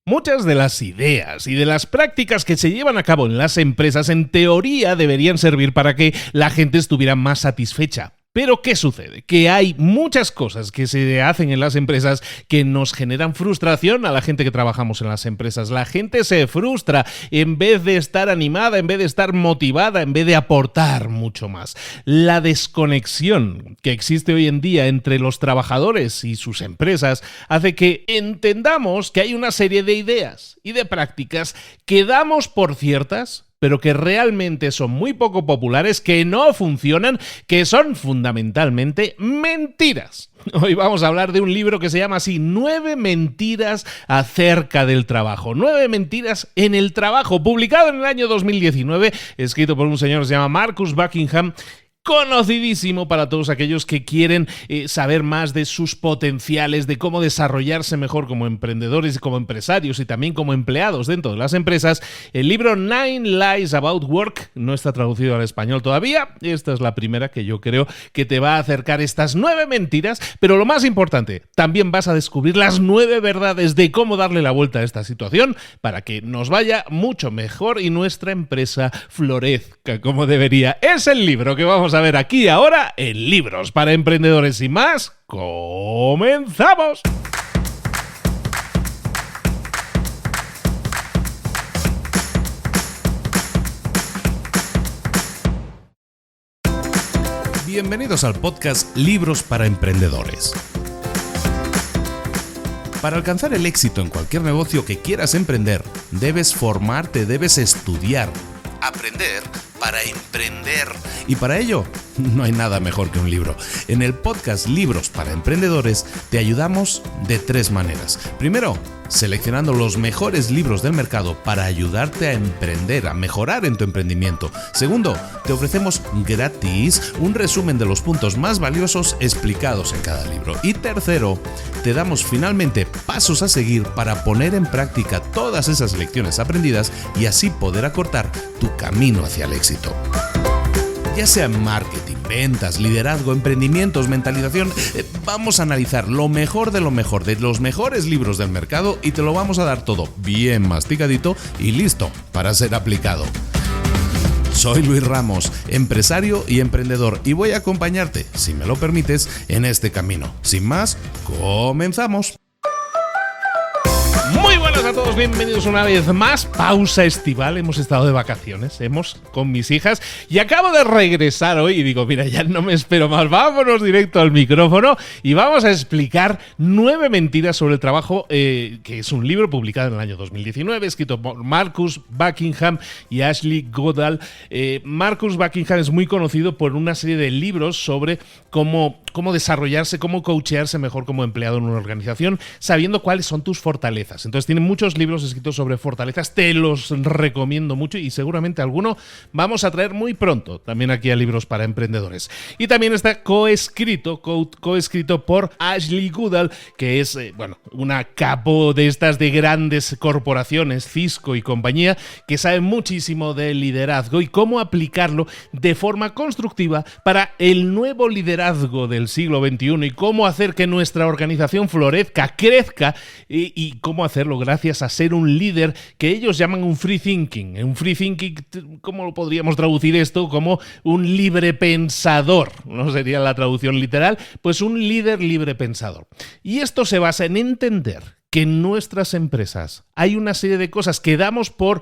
Muchas de las ideas y de las prácticas que se llevan a cabo en las empresas en teoría deberían servir para que la gente estuviera más satisfecha. Pero ¿qué sucede? Que hay muchas cosas que se hacen en las empresas que nos generan frustración a la gente que trabajamos en las empresas. La gente se frustra en vez de estar animada, en vez de estar motivada, en vez de aportar mucho más. La desconexión que existe hoy en día entre los trabajadores y sus empresas hace que entendamos que hay una serie de ideas y de prácticas que damos por ciertas, pero que realmente son muy poco populares, que no funcionan, que son fundamentalmente mentiras. Hoy vamos a hablar de un libro que se llama así, 9 mentiras acerca del trabajo. 9 mentiras en el trabajo, publicado en el año 2019, escrito por un señor que se llama Marcus Buckingham, conocidísimo para todos aquellos que quieren saber más de sus potenciales, de cómo desarrollarse mejor como emprendedores y como empresarios y también como empleados dentro de las empresas. El libro 9 Lies About Work no está traducido al español todavía. Esta es la primera que yo creo que te va a acercar estas 9 mentiras, pero lo más importante, también vas a descubrir las 9 verdades de cómo darle la vuelta a esta situación para que nos vaya mucho mejor y nuestra empresa florezca como debería. Es el libro que vamos a ver aquí ahora en Libros para Emprendedores. Y más, ¡comenzamos! Bienvenidos al podcast Libros para Emprendedores. Para alcanzar el éxito en cualquier negocio que quieras emprender, debes formarte, debes estudiar, aprender para emprender. Y para ello, no hay nada mejor que un libro. En el podcast Libros para Emprendedores te ayudamos de 3 maneras. Primero, seleccionando los mejores libros del mercado para ayudarte a emprender, a mejorar en tu emprendimiento. Segundo, te ofrecemos gratis un resumen de los puntos más valiosos explicados en cada libro. Y tercero, te damos finalmente pasos a seguir para poner en práctica todas esas lecciones aprendidas y así poder acortar tu camino hacia el éxito. Ya sea en marketing, ventas, liderazgo, emprendimientos, mentalización, vamos a analizar lo mejor de los mejores libros del mercado y te lo vamos a dar todo bien masticadito y listo para ser aplicado. Soy Luis Ramos, empresario y emprendedor, y voy a acompañarte, si me lo permites, en este camino. Sin más, comenzamos. Muy buenas a todos, bienvenidos una vez más. Pausa estival, hemos estado de vacaciones, con mis hijas, y acabo de regresar hoy y digo, mira, ya no me espero más, vámonos directo al micrófono y vamos a explicar 9 mentiras sobre el trabajo, que es un libro publicado en el año 2019, escrito por Marcus Buckingham y Ashley Goodall. Marcus Buckingham es muy conocido por una serie de libros sobre cómo desarrollarse, cómo coachearse mejor como empleado en una organización, sabiendo cuáles son tus fortalezas. Entonces tiene muchos libros escritos sobre fortalezas, te los recomiendo mucho y seguramente alguno vamos a traer muy pronto también aquí a Libros para Emprendedores. Y también está coescrito por Ashley Goodall, que es una capo de estas de grandes corporaciones, Cisco y compañía, que sabe muchísimo de liderazgo y cómo aplicarlo de forma constructiva para el nuevo liderazgo del siglo XXI y cómo hacer que nuestra organización florezca, crezca y cómo hacerlo gracias a ser un líder que ellos llaman un free thinking. Un free thinking, ¿cómo lo podríamos traducir esto? Como un libre pensador, ¿no sería la traducción literal? Pues un líder libre pensador. Y esto se basa en entender que en nuestras empresas hay una serie de cosas que damos por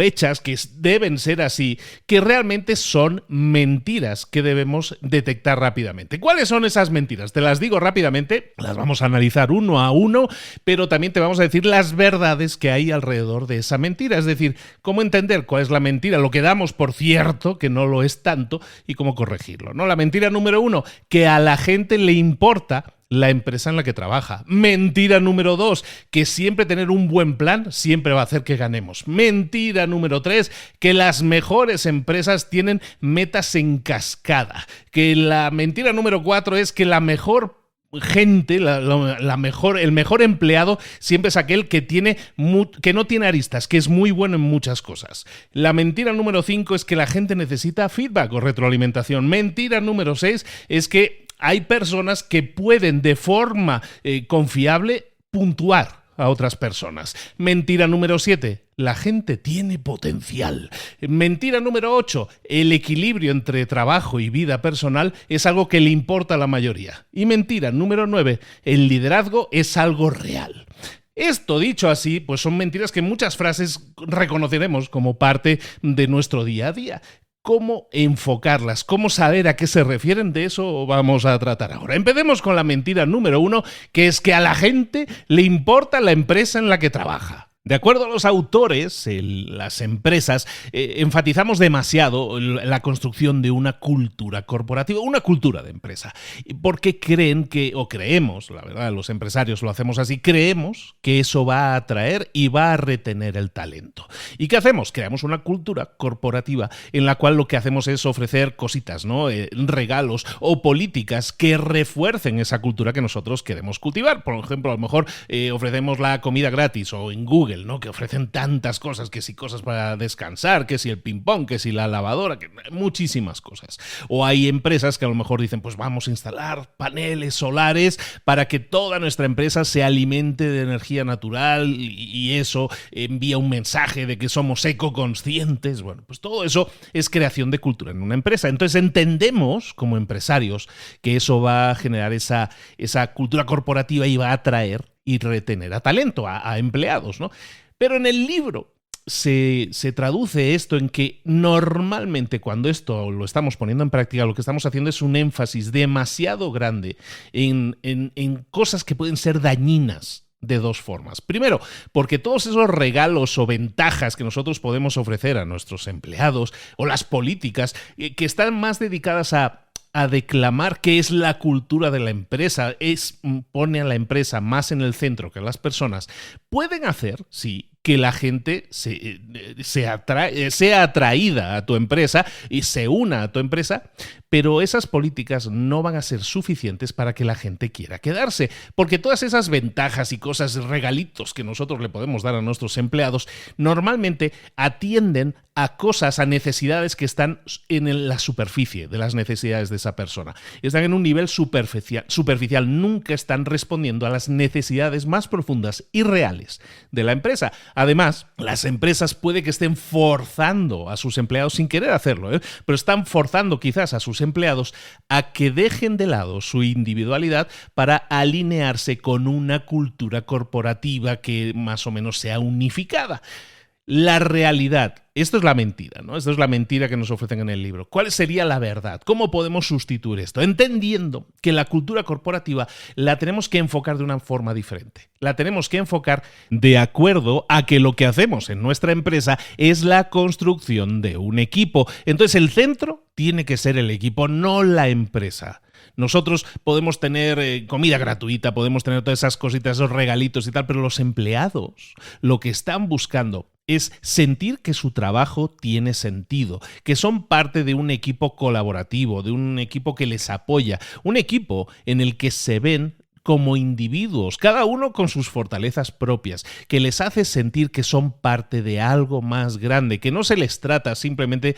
hechas, que deben ser así, que realmente son mentiras que debemos detectar rápidamente. ¿Cuáles son esas mentiras? Te las digo rápidamente, las vamos a analizar uno a uno, pero también te vamos a decir las verdades que hay alrededor de esa mentira. Es decir, cómo entender cuál es la mentira, lo que damos por cierto, que no lo es tanto, y cómo corregirlo, ¿no? La mentira número 1, que a la gente le importa la empresa en la que trabaja. Mentira número 2, que siempre tener un buen plan siempre va a hacer que ganemos. Mentira número 3, que las mejores empresas tienen metas en cascada. Que la mentira número 4 es que la mejor gente, el mejor empleado siempre es aquel que no tiene aristas, que es muy bueno en muchas cosas. La mentira número 5 es que la gente necesita feedback o retroalimentación. Mentira número 6 es que hay personas que pueden de forma confiable puntuar. a otras personas. Mentira número 7. La gente tiene potencial. Mentira número 8. El equilibrio entre trabajo y vida personal es algo que le importa a la mayoría. Y mentira número 9. El liderazgo es algo real. Esto dicho así, pues son mentiras que en muchas frases reconoceremos como parte de nuestro día a día. ¿Cómo enfocarlas? ¿Cómo saber a qué se refieren? De eso vamos a tratar ahora. Empecemos con la mentira número 1, que es que a la gente le importa la empresa en la que trabaja. De acuerdo a los autores, las empresas enfatizamos demasiado la construcción de una cultura corporativa, una cultura de empresa, porque creemos, la verdad, los empresarios lo hacemos así, creemos que eso va a atraer y va a retener el talento. ¿Y qué hacemos? Creamos una cultura corporativa en la cual lo que hacemos es ofrecer cositas, ¿no? Regalos o políticas que refuercen esa cultura que nosotros queremos cultivar. Por ejemplo, a lo mejor ofrecemos la comida gratis o en Google, ¿no? Que ofrecen tantas cosas, que si cosas para descansar, que si el ping-pong, que si la lavadora, que muchísimas cosas. O hay empresas que a lo mejor dicen, pues vamos a instalar paneles solares para que toda nuestra empresa se alimente de energía natural y eso envía un mensaje de que somos ecoconscientes. Bueno, pues todo eso es creación de cultura en una empresa. Entonces entendemos como empresarios que eso va a generar esa cultura corporativa y va a atraer y retener a talento, a empleados, ¿no? Pero en el libro se traduce esto en que normalmente cuando esto lo estamos poniendo en práctica, lo que estamos haciendo es un énfasis demasiado grande en cosas que pueden ser dañinas de dos formas. Primero, porque todos esos regalos o ventajas que nosotros podemos ofrecer a nuestros empleados o las políticas que están más dedicadas a declamar qué es la cultura de la empresa, pone a la empresa más en el centro que a las personas, pueden hacer, sí, que la gente sea atraída a tu empresa y se una a tu empresa, pero esas políticas no van a ser suficientes para que la gente quiera quedarse, porque todas esas ventajas y cosas, regalitos que nosotros le podemos dar a nuestros empleados, normalmente atienden a cosas, a necesidades que están en la superficie de las necesidades de esa persona. Están en un nivel superficial, nunca están respondiendo a las necesidades más profundas y reales de la empresa. Además, las empresas puede que estén forzando a sus empleados, sin querer hacerlo, pero están forzando quizás a sus empleados a que dejen de lado su individualidad para alinearse con una cultura corporativa que más o menos sea unificada. La realidad, esto es la mentira, ¿no? Esto es la mentira que nos ofrecen en el libro. ¿Cuál sería la verdad? ¿Cómo podemos sustituir esto? Entendiendo que la cultura corporativa la tenemos que enfocar de una forma diferente. La tenemos que enfocar de acuerdo a que lo que hacemos en nuestra empresa es la construcción de un equipo. Entonces el centro tiene que ser el equipo, no la empresa. Nosotros podemos tener comida gratuita, podemos tener todas esas cositas, esos regalitos y tal, pero los empleados lo que están buscando es sentir que su trabajo tiene sentido, que son parte de un equipo colaborativo, de un equipo que les apoya, un equipo en el que se ven como individuos, cada uno con sus fortalezas propias, que les hace sentir que son parte de algo más grande, que no se les trata simplemente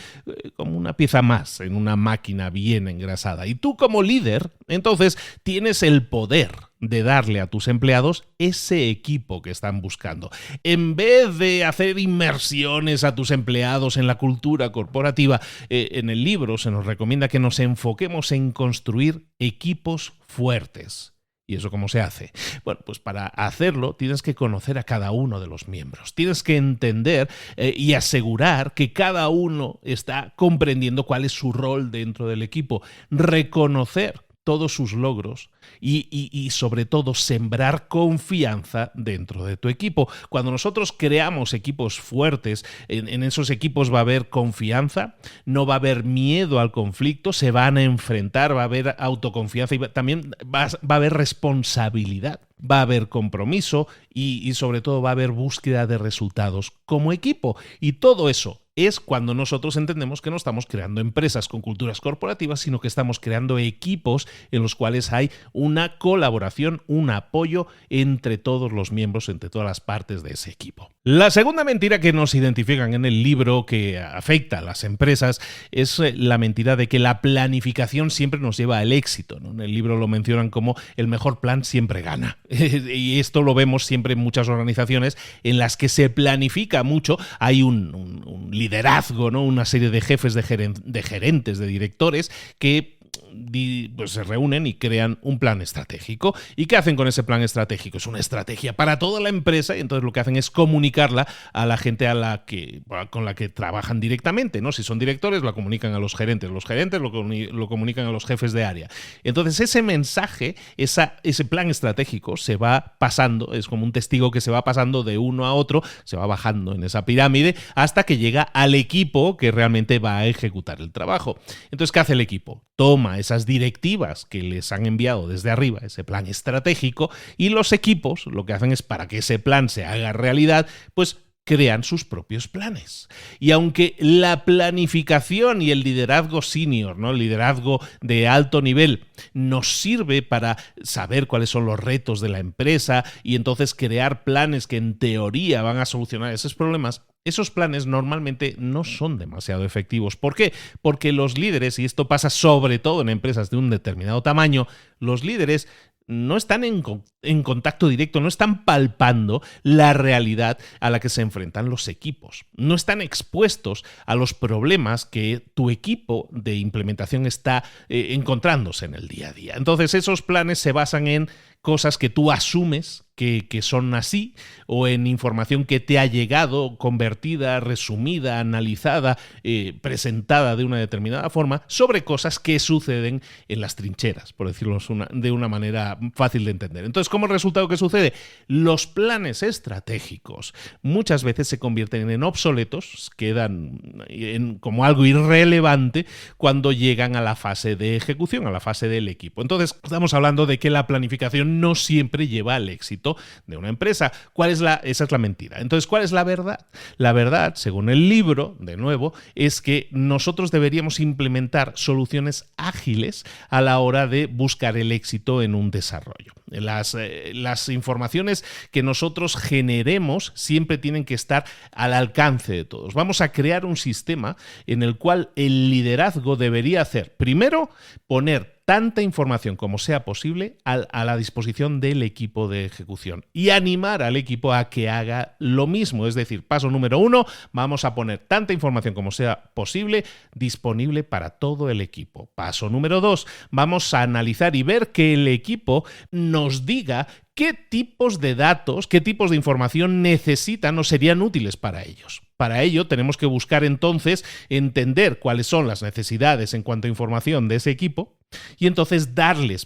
como una pieza más en una máquina bien engrasada. Y tú como líder, entonces, tienes el poder de darle a tus empleados ese equipo que están buscando. En vez de hacer inmersiones a tus empleados en la cultura corporativa, en el libro se nos recomienda que nos enfoquemos en construir equipos fuertes. ¿Y eso cómo se hace? Bueno, pues para hacerlo tienes que conocer a cada uno de los miembros. Tienes que entender y asegurar que cada uno está comprendiendo cuál es su rol dentro del equipo. Reconocer todos sus logros y sobre todo sembrar confianza dentro de tu equipo. Cuando nosotros creamos equipos fuertes, en esos equipos va a haber confianza, no va a haber miedo al conflicto, se van a enfrentar, va a haber autoconfianza y también va a haber responsabilidad. Va a haber compromiso y sobre todo va a haber búsqueda de resultados como equipo. Y todo eso es cuando nosotros entendemos que no estamos creando empresas con culturas corporativas, sino que estamos creando equipos en los cuales hay una colaboración, un apoyo entre todos los miembros, entre todas las partes de ese equipo. La segunda mentira que nos identifican en el libro que afecta a las empresas es la mentira de que la planificación siempre nos lleva al éxito, ¿no? En el libro lo mencionan como el mejor plan siempre gana. Y esto lo vemos siempre en muchas organizaciones en las que se planifica mucho, hay un liderazgo, ¿no? Una serie de jefes, de gerentes, de directores que pues se reúnen y crean un plan estratégico. ¿Y qué hacen con ese plan estratégico? Es una estrategia para toda la empresa y entonces lo que hacen es comunicarla a la gente con la que trabajan directamente, ¿no? Si son directores, la comunican a los gerentes lo comunican a los jefes de área. Entonces ese mensaje, ese plan estratégico se va pasando, es como un testigo que se va pasando de uno a otro, se va bajando en esa pirámide hasta que llega al equipo que realmente va a ejecutar el trabajo. Entonces, ¿qué hace el equipo? Toma esas directivas que les han enviado desde arriba, ese plan estratégico, y los equipos lo que hacen es, para que ese plan se haga realidad, pues crean sus propios planes. Y aunque la planificación y el liderazgo senior, ¿no? El liderazgo de alto nivel, nos sirve para saber cuáles son los retos de la empresa y entonces crear planes que en teoría van a solucionar esos problemas, esos planes normalmente no son demasiado efectivos. ¿Por qué? Porque los líderes, y esto pasa sobre todo en empresas de un determinado tamaño, los líderes no están en contacto directo, no están palpando la realidad a la que se enfrentan los equipos. No están expuestos a los problemas que tu equipo de implementación está encontrándose en el día a día. Entonces, esos planes se basan en cosas que tú asumes que son así, o en información que te ha llegado convertida, resumida, analizada, presentada de una determinada forma sobre cosas que suceden en las trincheras, por decirlo de una manera fácil de entender. Entonces, ¿cómo resultado que sucede? Los planes estratégicos muchas veces se convierten en obsoletos, quedan como algo irrelevante cuando llegan a la fase de ejecución, a la fase del equipo. Entonces, estamos hablando de que la planificación no siempre lleva al éxito de una empresa. Esa es la mentira. Entonces, ¿cuál es la verdad? La verdad, según el libro, de nuevo, es que nosotros deberíamos implementar soluciones ágiles a la hora de buscar el éxito en un desarrollo. Las informaciones que nosotros generemos siempre tienen que estar al alcance de todos. Vamos a crear un sistema en el cual el liderazgo debería hacer, primero, poner tanta información como sea posible a la disposición del equipo de ejecución y animar al equipo a que haga lo mismo. Es decir, paso número 1, vamos a poner tanta información como sea posible disponible para todo el equipo. Paso número 2, vamos a analizar y ver que el equipo nos diga qué tipos de datos, qué tipos de información necesitan o serían útiles para ellos. Para ello tenemos que buscar entonces entender cuáles son las necesidades en cuanto a información de ese equipo y entonces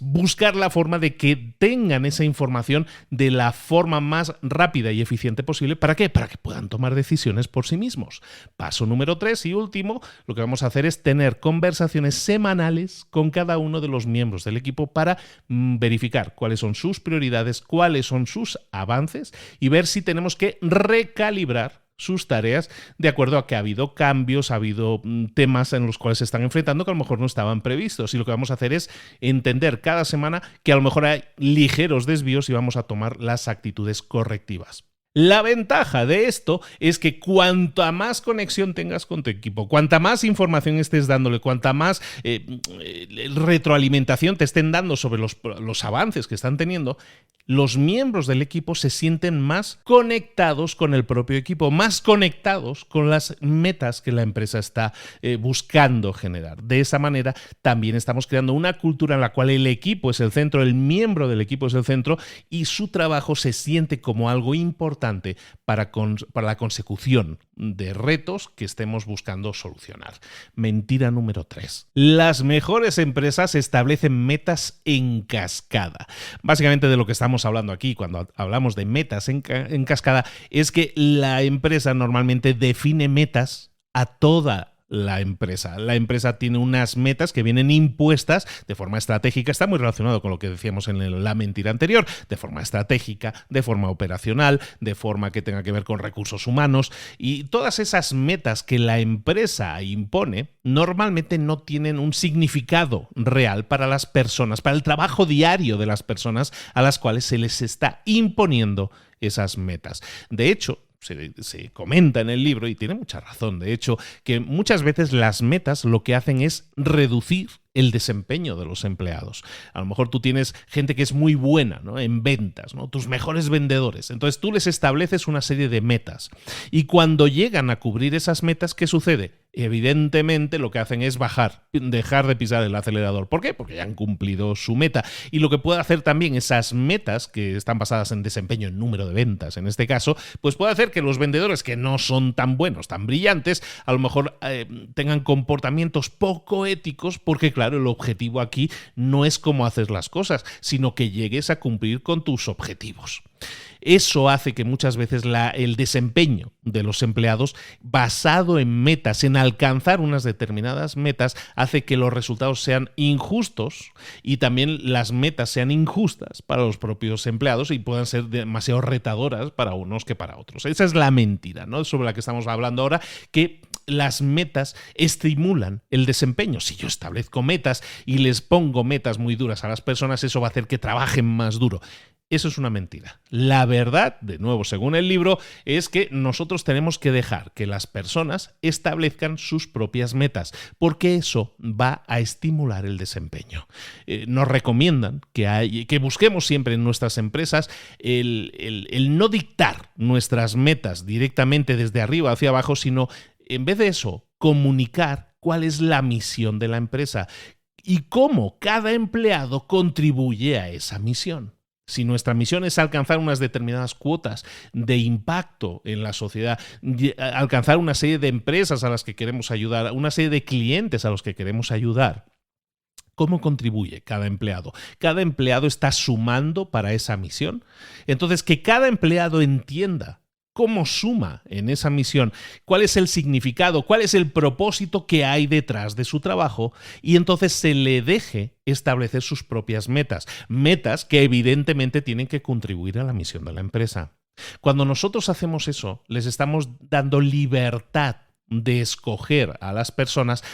buscar la forma de que tengan esa información de la forma más rápida y eficiente posible. ¿Para qué? Para que puedan tomar decisiones por sí mismos. Paso número 3 y último, lo que vamos a hacer es tener conversaciones semanales con cada uno de los miembros del equipo para verificar cuáles son sus prioridades, cuáles son sus avances y ver si tenemos que recalibrar sus tareas de acuerdo a que ha habido cambios, ha habido temas en los cuales se están enfrentando que a lo mejor no estaban previstos. Y lo que vamos a hacer es entender cada semana que a lo mejor hay ligeros desvíos y vamos a tomar las actitudes correctivas. La ventaja de esto es que cuanta más conexión tengas con tu equipo, cuanta más información estés dándole, cuanta más retroalimentación te estén dando sobre los avances que están teniendo, los miembros del equipo se sienten más conectados con el propio equipo, más conectados con las metas que la empresa está buscando generar. De esa manera también estamos creando una cultura en la cual el equipo es el centro, el miembro del equipo es el centro y su trabajo se siente como algo importante para la consecución de retos que estemos buscando solucionar. Mentira número 3. Las mejores empresas establecen metas en cascada. Básicamente de lo que estamos hablando aquí cuando hablamos de metas en cascada es que la empresa normalmente define metas a toda la empresa. La empresa tiene unas metas que vienen impuestas de forma estratégica. Está muy relacionado con lo que decíamos en la mentira anterior, de forma estratégica, de forma operacional, de forma que tenga que ver con recursos humanos, y todas esas metas que la empresa impone normalmente no tienen un significado real para las personas, para el trabajo diario de las personas a las cuales se les está imponiendo esas metas. De hecho, se comenta en el libro, y tiene mucha razón, de hecho, que muchas veces las metas lo que hacen es reducir el desempeño de los empleados. A lo mejor tú tienes gente que es muy buena, ¿no?, en ventas, ¿no?, tus mejores vendedores. Entonces tú les estableces una serie de metas. Y cuando llegan a cubrir esas metas, ¿qué sucede? Evidentemente lo que hacen es dejar de pisar el acelerador. ¿Por qué? Porque ya han cumplido su meta. Y lo que puede hacer también esas metas, que están basadas en desempeño, en número de ventas en este caso, pues puede hacer que los vendedores que no son tan buenos, tan brillantes, a lo mejor tengan comportamientos poco éticos, porque claro, el objetivo aquí no es cómo haces las cosas, sino que llegues a cumplir con tus objetivos. Eso hace que muchas veces el desempeño de los empleados, basado en metas, en alcanzar unas determinadas metas, hace que los resultados sean injustos y también las metas sean injustas para los propios empleados y puedan ser demasiado retadoras para unos que para otros. Esa es la mentira, ¿no?, sobre la que estamos hablando ahora, que las metas estimulan el desempeño. Si yo establezco metas y les pongo metas muy duras a las personas, eso va a hacer que trabajen más duro. Eso es una mentira. La verdad, de nuevo, según el libro, es que nosotros tenemos que dejar que las personas establezcan sus propias metas, porque eso va a estimular el desempeño. Nos recomiendan que busquemos siempre en nuestras empresas el no dictar nuestras metas directamente desde arriba hacia abajo, sino, en vez de eso, comunicar cuál es la misión de la empresa y cómo cada empleado contribuye a esa misión. Si nuestra misión es alcanzar unas determinadas cuotas de impacto en la sociedad, alcanzar una serie de empresas a las que queremos ayudar, una serie de clientes a los que queremos ayudar, ¿cómo contribuye cada empleado? ¿Cada empleado está sumando para esa misión? Entonces, que cada empleado entienda cómo suma en esa misión, cuál es el significado, cuál es el propósito que hay detrás de su trabajo, y entonces se le deje establecer sus propias metas, metas que evidentemente tienen que contribuir a la misión de la empresa. Cuando nosotros hacemos eso, les estamos dando libertad de escoger a las personas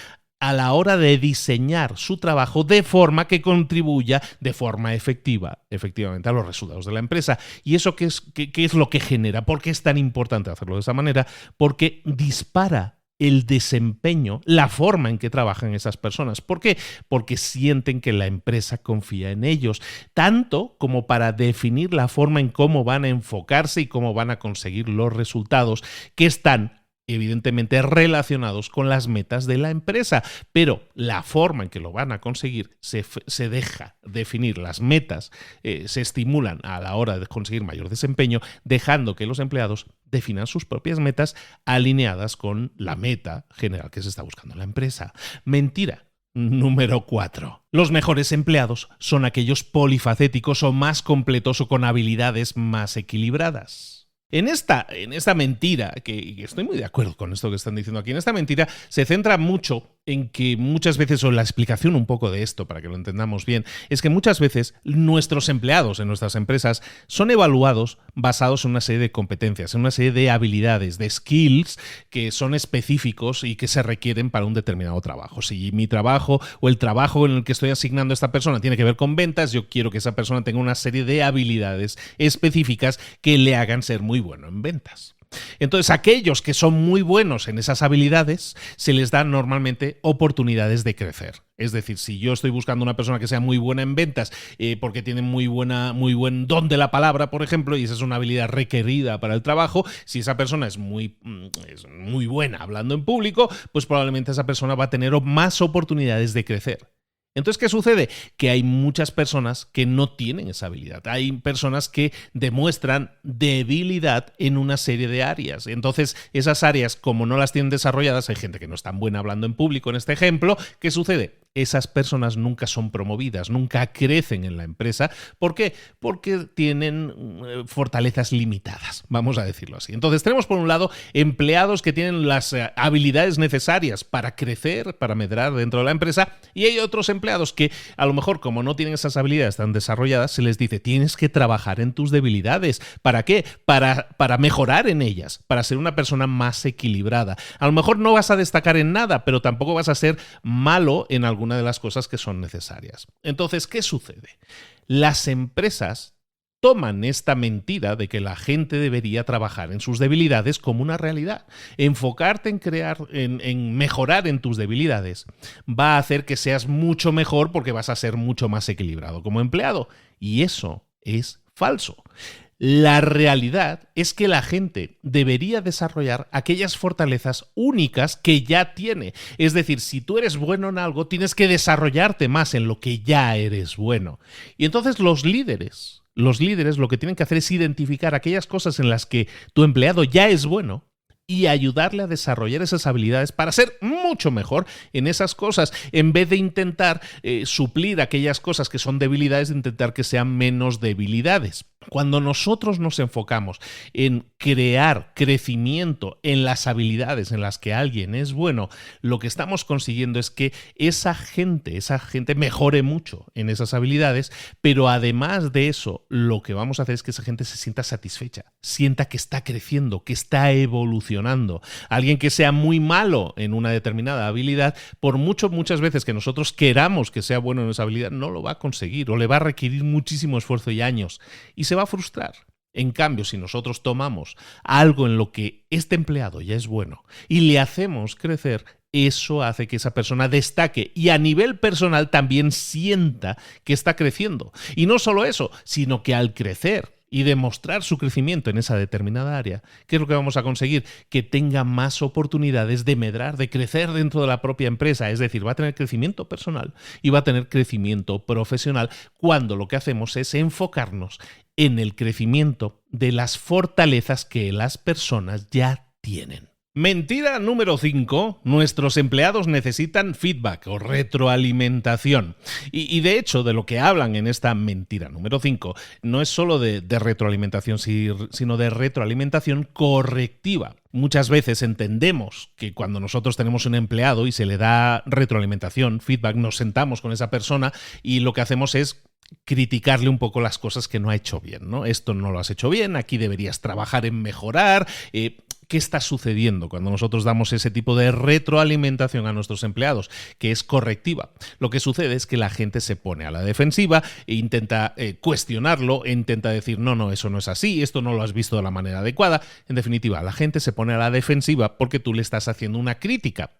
a la hora de diseñar su trabajo de forma que contribuya de forma efectivamente a los resultados de la empresa. ¿Y eso qué es lo que genera? ¿Por qué es tan importante hacerlo de esa manera? Porque dispara el desempeño, la forma en que trabajan esas personas. ¿Por qué? Porque sienten que la empresa confía en ellos, tanto como para definir la forma en cómo van a enfocarse y cómo van a conseguir los resultados que están evidentemente relacionados con las metas de la empresa, pero la forma en que lo van a conseguir se deja definir las metas, se estimulan a la hora de conseguir mayor desempeño, dejando que los empleados definan sus propias metas alineadas con la meta general que se está buscando en la empresa. Mentira número 4. Los mejores empleados son aquellos polifacéticos o más completos o con habilidades más equilibradas. En esta mentira, que estoy muy de acuerdo con esto que están diciendo aquí, en esta mentira se centra mucho en que muchas veces, o la explicación un poco de esto para que lo entendamos bien, es que muchas veces nuestros empleados en nuestras empresas son evaluados basados en una serie de competencias, en una serie de habilidades, de skills que son específicos y que se requieren para un determinado trabajo. Si mi trabajo o el trabajo en el que estoy asignando a esta persona tiene que ver con ventas, yo quiero que esa persona tenga una serie de habilidades específicas que le hagan ser muy bueno en ventas. Entonces, aquellos que son muy buenos en esas habilidades, se les dan normalmente oportunidades de crecer. Es decir, si yo estoy buscando una persona que sea muy buena en ventas porque tiene muy buen don de la palabra, por ejemplo, y esa es una habilidad requerida para el trabajo, si esa persona es muy buena hablando en público, pues probablemente esa persona va a tener más oportunidades de crecer. Entonces, ¿qué sucede? Que hay muchas personas que no tienen esa habilidad. Hay personas que demuestran debilidad en una serie de áreas. Entonces, esas áreas, como no las tienen desarrolladas, hay gente que no es tan buena hablando en público en este ejemplo. ¿Qué sucede? esas personas nunca son promovidas, nunca crecen en la empresa. ¿Por qué? Porque tienen fortalezas limitadas, vamos a decirlo así. Entonces tenemos por un lado empleados que tienen las habilidades necesarias para crecer, para medrar dentro de la empresa, y hay otros empleados que a lo mejor, como no tienen esas habilidades tan desarrolladas, se les dice: tienes que trabajar en tus debilidades. ¿Para qué? Para mejorar en ellas, para ser una persona más equilibrada. A lo mejor no vas a destacar en nada, pero tampoco vas a ser malo en alguna de las cosas que son necesarias. Entonces, ¿qué sucede? Las empresas toman esta mentira de que la gente debería trabajar en sus debilidades como una realidad. Enfocarte en en mejorar en tus debilidades va a hacer que seas mucho mejor, porque vas a ser mucho más equilibrado como empleado. Y eso es falso. La realidad es que la gente debería desarrollar aquellas fortalezas únicas que ya tiene. Es decir, si tú eres bueno en algo, tienes que desarrollarte más en lo que ya eres bueno. Y entonces los líderes lo que tienen que hacer es identificar aquellas cosas en las que tu empleado ya es bueno y ayudarle a desarrollar esas habilidades para ser mucho mejor en esas cosas, en vez de intentar suplir aquellas cosas que son debilidades, de intentar que sean menos debilidades. Cuando nosotros nos enfocamos en crear crecimiento en las habilidades en las que alguien es bueno, lo que estamos consiguiendo es que esa gente mejore mucho en esas habilidades, pero además de eso, lo que vamos a hacer es que esa gente se sienta satisfecha, sienta que está creciendo, que está evolucionando. Alguien que sea muy malo en una determinada habilidad, muchas veces que nosotros queramos que sea bueno en esa habilidad, no lo va a conseguir o le va a requerir muchísimo esfuerzo y años y se va a frustrar. En cambio, si nosotros tomamos algo en lo que este empleado ya es bueno y le hacemos crecer, eso hace que esa persona destaque y a nivel personal también sienta que está creciendo. Y no solo eso, sino que al crecer y demostrar su crecimiento en esa determinada área, ¿qué es lo que vamos a conseguir? Que tenga más oportunidades de medrar, de crecer dentro de la propia empresa. Es decir, va a tener crecimiento personal y va a tener crecimiento profesional, cuando lo que hacemos es enfocarnos en el crecimiento de las fortalezas que las personas ya tienen. Mentira número 5. Nuestros empleados necesitan feedback o retroalimentación. Y de hecho, de lo que hablan en esta mentira número 5 no es solo de retroalimentación, sino de retroalimentación correctiva. Muchas veces entendemos que cuando nosotros tenemos un empleado y se le da retroalimentación, feedback, nos sentamos con esa persona y lo que hacemos es criticarle un poco las cosas que no ha hecho bien, ¿no? Esto no lo has hecho bien, aquí deberías trabajar en mejorar. ¿Qué está sucediendo cuando nosotros damos ese tipo de retroalimentación a nuestros empleados, que es correctiva? Lo que sucede es que la gente se pone a la defensiva e intenta cuestionarlo, e intenta decir: no, eso no es así, esto no lo has visto de la manera adecuada. En definitiva, la gente se pone a la defensiva porque tú le estás haciendo una crítica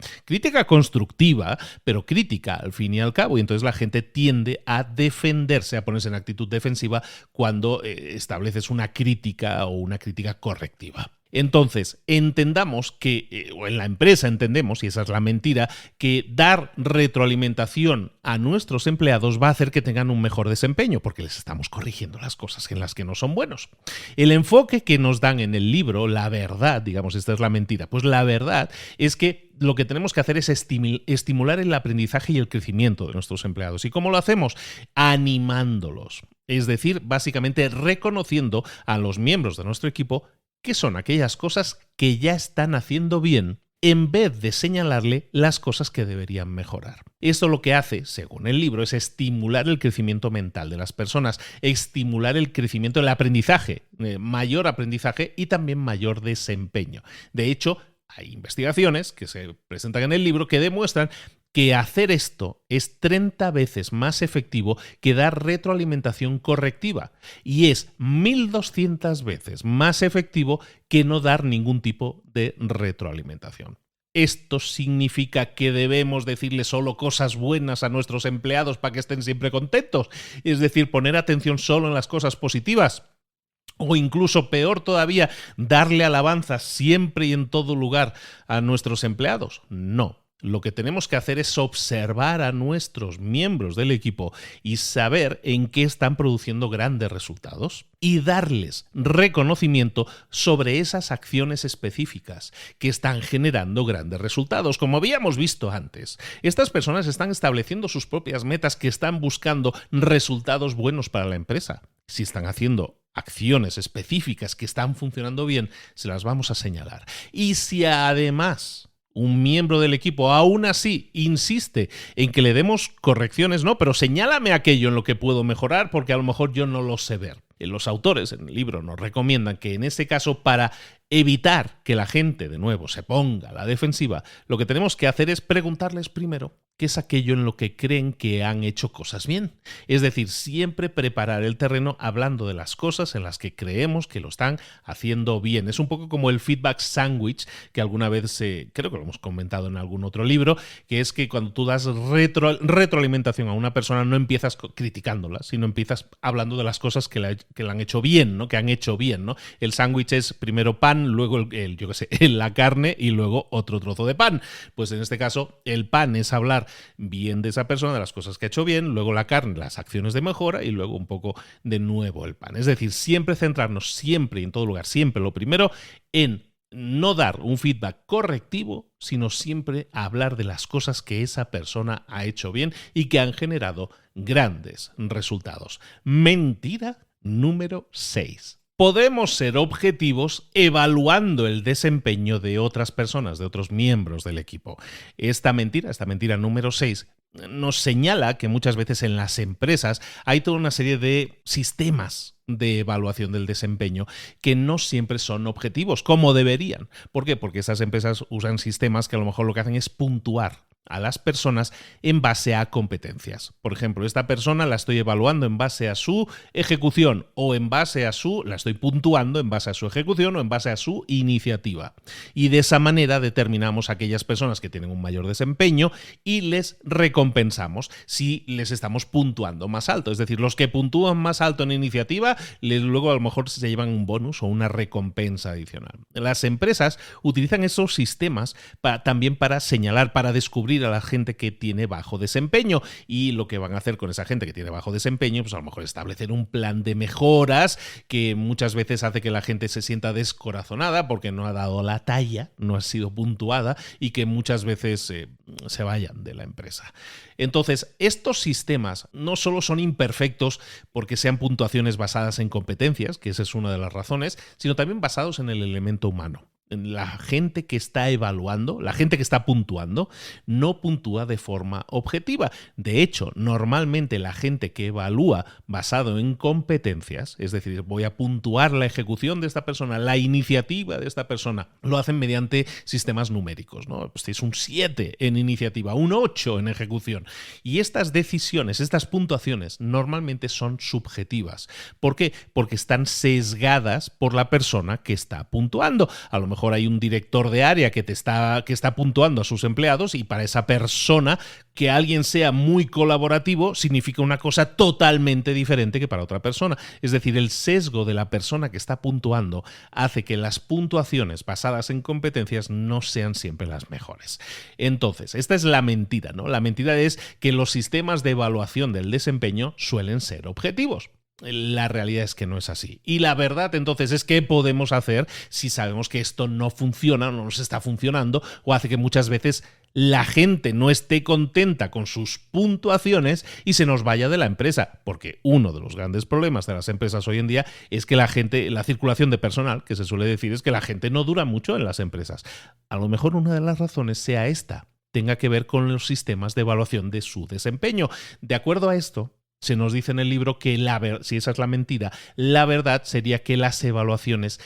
constructiva, pero crítica al fin y al cabo, y entonces la gente tiende a defenderse, a ponerse en actitud defensiva cuando estableces una crítica o una crítica correctiva. Entonces, entendamos que, o en la empresa entendemos, y esa es la mentira, que dar retroalimentación a nuestros empleados va a hacer que tengan un mejor desempeño, porque les estamos corrigiendo las cosas en las que no son buenos. El enfoque que nos dan en el libro, la verdad, digamos, esta es la mentira, pues la verdad es que lo que tenemos que hacer es estimular el aprendizaje y el crecimiento de nuestros empleados. ¿Y cómo lo hacemos? Animándolos. Es decir, básicamente reconociendo a los miembros de nuestro equipo qué son aquellas cosas que ya están haciendo bien, en vez de señalarle las cosas que deberían mejorar. Esto lo que hace, según el libro, es estimular el crecimiento mental de las personas, estimular el crecimiento del aprendizaje, mayor aprendizaje y también mayor desempeño. De hecho, hay investigaciones que se presentan en el libro que demuestran que hacer esto es 30 veces más efectivo que dar retroalimentación correctiva y es 1200 veces más efectivo que no dar ningún tipo de retroalimentación. ¿Esto significa que debemos decirle solo cosas buenas a nuestros empleados para que estén siempre contentos? Es decir, poner atención solo en las cosas positivas. O incluso peor todavía, darle alabanzas siempre y en todo lugar a nuestros empleados. No. Lo que tenemos que hacer es observar a nuestros miembros del equipo y saber en qué están produciendo grandes resultados y darles reconocimiento sobre esas acciones específicas que están generando grandes resultados. Como habíamos visto antes, estas personas están estableciendo sus propias metas que están buscando resultados buenos para la empresa. Si están haciendo acciones específicas que están funcionando bien, se las vamos a señalar. Y si además un miembro del equipo aún así insiste en que le demos correcciones, no, pero señálame aquello en lo que puedo mejorar porque a lo mejor yo no lo sé ver. Los autores en el libro nos recomiendan que en este caso, para evitar que la gente de nuevo se ponga a la defensiva, lo que tenemos que hacer es preguntarles primero qué es aquello en lo que creen que han hecho cosas bien. Es decir, siempre preparar el terreno hablando de las cosas en las que creemos que lo están haciendo bien. Es un poco como el feedback sandwich que alguna vez, creo que lo hemos comentado en algún otro libro, que es que cuando tú das retroalimentación a una persona no empiezas criticándola, sino empiezas hablando de las cosas que la han hecho bien, ¿no? Que han hecho bien, ¿no? El sándwich es primero pan, luego la carne y luego otro trozo de pan. Pues en este caso, el pan es hablar bien de esa persona, de las cosas que ha hecho bien, luego la carne, las acciones de mejora y luego un poco de nuevo el pan. Es decir, siempre centrarnos, siempre y en todo lugar, siempre lo primero en no dar un feedback correctivo, sino siempre hablar de las cosas que esa persona ha hecho bien y que han generado grandes resultados. Mentira número 6. Podemos ser objetivos evaluando el desempeño de otras personas, de otros miembros del equipo. Esta mentira número 6, nos señala que muchas veces en las empresas hay toda una serie de sistemas de evaluación del desempeño que no siempre son objetivos, como deberían. ¿Por qué? Porque esas empresas usan sistemas que a lo mejor lo que hacen es puntuar a las personas en base a competencias. Por ejemplo, esta persona la estoy evaluando en base a su ejecución o la estoy puntuando en base a su ejecución o en base a su iniciativa. Y de esa manera determinamos a aquellas personas que tienen un mayor desempeño y les recompensamos si les estamos puntuando más alto. Es decir, los que puntúan más alto en iniciativa, luego a lo mejor se llevan un bonus o una recompensa adicional. Las empresas utilizan esos sistemas también para señalar, para descubrir a la gente que tiene bajo desempeño, y lo que van a hacer con esa gente que tiene bajo desempeño, pues a lo mejor establecer un plan de mejoras que muchas veces hace que la gente se sienta descorazonada porque no ha dado la talla, no ha sido puntuada y que muchas veces se vayan de la empresa. Entonces, estos sistemas no solo son imperfectos porque sean puntuaciones basadas en competencias, que esa es una de las razones, sino también basados en el elemento humano. La gente que está evaluando, la gente que está puntuando, no puntúa de forma objetiva. De hecho, normalmente la gente que evalúa basado en competencias, es decir, voy a puntuar la ejecución de esta persona, la iniciativa de esta persona, lo hacen mediante sistemas numéricos, ¿no? Pues es un 7 en iniciativa, un 8 en ejecución. Y estas decisiones, estas puntuaciones, normalmente son subjetivas. ¿Por qué? Porque están sesgadas por la persona que está puntuando. A lo mejor hay un director de área que está puntuando a sus empleados, y para esa persona que alguien sea muy colaborativo significa una cosa totalmente diferente que para otra persona. Es decir, el sesgo de la persona que está puntuando hace que las puntuaciones basadas en competencias no sean siempre las mejores. Entonces, esta es la mentira, ¿no? La mentira es que los sistemas de evaluación del desempeño suelen ser objetivos. La realidad es que no es así. Y la verdad entonces es qué podemos hacer si sabemos que esto no funciona, no nos está funcionando, o hace que muchas veces la gente no esté contenta con sus puntuaciones y se nos vaya de la empresa. Porque uno de los grandes problemas de las empresas hoy en día es que la circulación de personal, que se suele decir, es que la gente no dura mucho en las empresas. A lo mejor una de las razones sea esta, tenga que ver con los sistemas de evaluación de su desempeño. De acuerdo a esto, se nos dice en el libro que si esa es la mentira, la verdad sería que las evaluaciones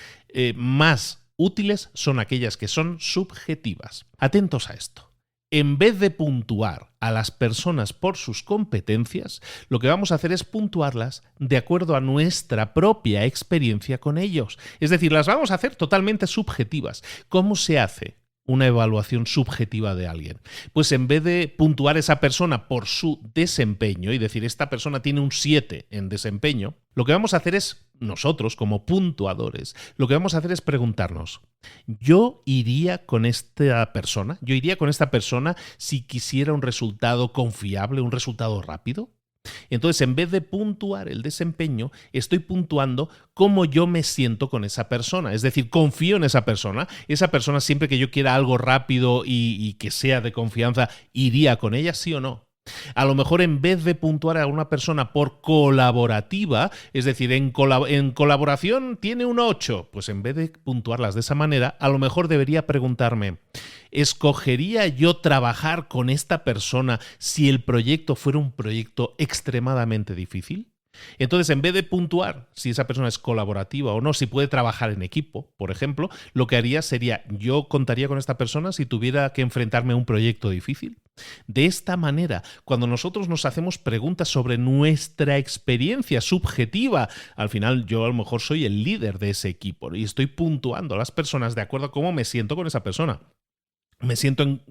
más útiles son aquellas que son subjetivas. Atentos a esto. En vez de puntuar a las personas por sus competencias, lo que vamos a hacer es puntuarlas de acuerdo a nuestra propia experiencia con ellos. Es decir, las vamos a hacer totalmente subjetivas. ¿Cómo se hace? una evaluación subjetiva de alguien? Pues en vez de puntuar esa persona por su desempeño y decir esta persona tiene un 7 en desempeño, lo que vamos a hacer es, nosotros como puntuadores, lo que vamos a hacer es preguntarnos, ¿yo iría con esta persona? ¿Yo iría con esta persona si quisiera un resultado confiable, un resultado rápido? Entonces, en vez de puntuar el desempeño, estoy puntuando cómo yo me siento con esa persona. Es decir, confío en esa persona. Esa persona, siempre que yo quiera algo rápido y que sea de confianza, ¿iría con ella, sí o no? A lo mejor en vez de puntuar a una persona por colaborativa, es decir, en colaboración tiene un 8, pues en vez de puntuarlas de esa manera, a lo mejor debería preguntarme, ¿escogería yo trabajar con esta persona si el proyecto fuera un proyecto extremadamente difícil? Entonces, en vez de puntuar si esa persona es colaborativa o no, si puede trabajar en equipo, por ejemplo, lo que haría sería, yo contaría con esta persona si tuviera que enfrentarme a un proyecto difícil. De esta manera, cuando nosotros nos hacemos preguntas sobre nuestra experiencia subjetiva, al final yo a lo mejor soy el líder de ese equipo y estoy puntuando a las personas de acuerdo a cómo me siento con esa persona.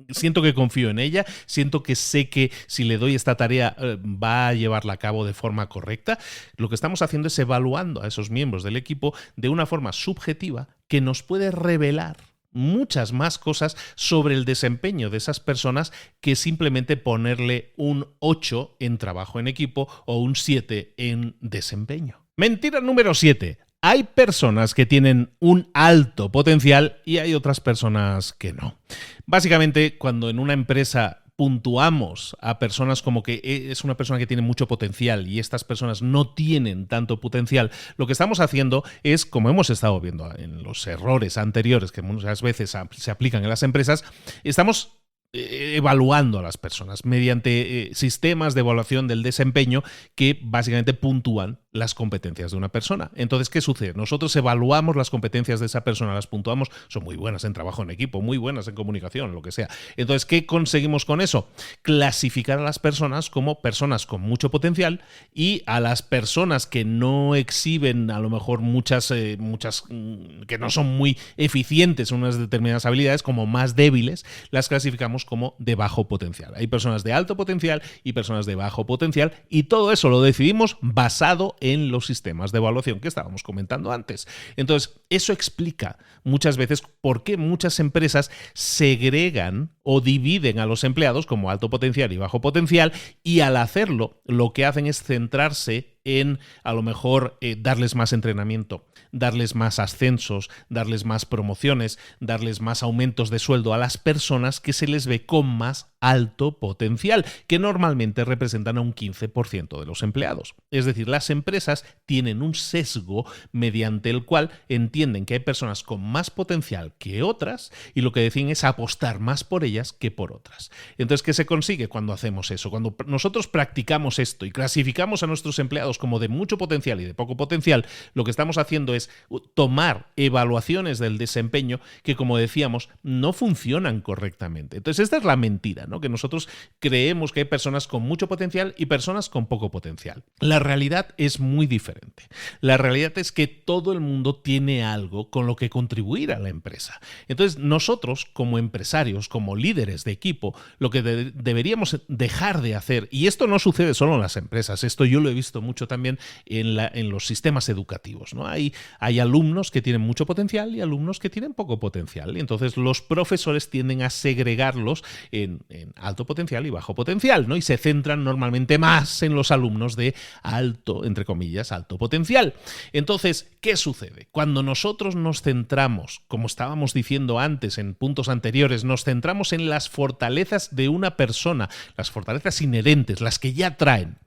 Siento que confío en ella, siento que sé que si le doy esta tarea va a llevarla a cabo de forma correcta. Lo que estamos haciendo es evaluando a esos miembros del equipo de una forma subjetiva que nos puede revelar muchas más cosas sobre el desempeño de esas personas que simplemente ponerle un 8 en trabajo en equipo o un 7 en desempeño. Mentira número 7. Hay personas que tienen un alto potencial y hay otras personas que no. Básicamente, cuando en una empresa puntuamos a personas como que es una persona que tiene mucho potencial y estas personas no tienen tanto potencial, lo que estamos haciendo es, como hemos estado viendo en los errores anteriores que muchas veces se aplican en las empresas, estamos evaluando a las personas mediante sistemas de evaluación del desempeño que básicamente puntúan las competencias de una persona. Entonces, ¿qué sucede? Nosotros evaluamos las competencias de esa persona, las puntuamos, son muy buenas en trabajo en equipo, muy buenas en comunicación, lo que sea. Entonces, ¿qué conseguimos con eso? Clasificar a las personas como personas con mucho potencial y a las personas que no exhiben a lo mejor muchas que no son muy eficientes en unas determinadas habilidades, como más débiles, las clasificamos como de bajo potencial. Hay personas de alto potencial y personas de bajo potencial y todo eso lo decidimos basado en los sistemas de evaluación que estábamos comentando antes. Entonces, eso explica muchas veces por qué muchas empresas segregan o dividen a los empleados como alto potencial y bajo potencial y al hacerlo lo que hacen es centrarse en a lo mejor darles más entrenamiento, darles más ascensos, darles más promociones, darles más aumentos de sueldo a las personas que se les ve con más alto potencial, que normalmente representan a un 15% de los empleados. Es decir, las empresas tienen un sesgo mediante el cual entienden que hay personas con más potencial que otras y lo que deciden es apostar más por ellas que por otras. Entonces, ¿qué se consigue cuando hacemos eso? Cuando nosotros practicamos esto y clasificamos a nuestros empleados como de mucho potencial y de poco potencial, lo que estamos haciendo es tomar evaluaciones del desempeño que, como decíamos, no funcionan correctamente. Entonces, esta es la mentira, ¿no? Que nosotros creemos que hay personas con mucho potencial y personas con poco potencial. La realidad es muy diferente. La realidad es que todo el mundo tiene algo con lo que contribuir a la empresa. Entonces, nosotros, como empresarios, como líderes de equipo, lo que deberíamos dejar de hacer, y esto no sucede solo en las empresas, esto yo lo he visto mucho también en los sistemas educativos, ¿no? Hay alumnos que tienen mucho potencial y alumnos que tienen poco potencial. Y entonces los profesores tienden a segregarlos en alto potencial y bajo potencial, ¿no? Y se centran normalmente más en los alumnos de alto, entre comillas, alto potencial. Entonces, ¿qué sucede? Cuando nosotros nos centramos, como estábamos diciendo antes en puntos anteriores, nos centramos en las fortalezas de una persona, las fortalezas inherentes, las que ya traen.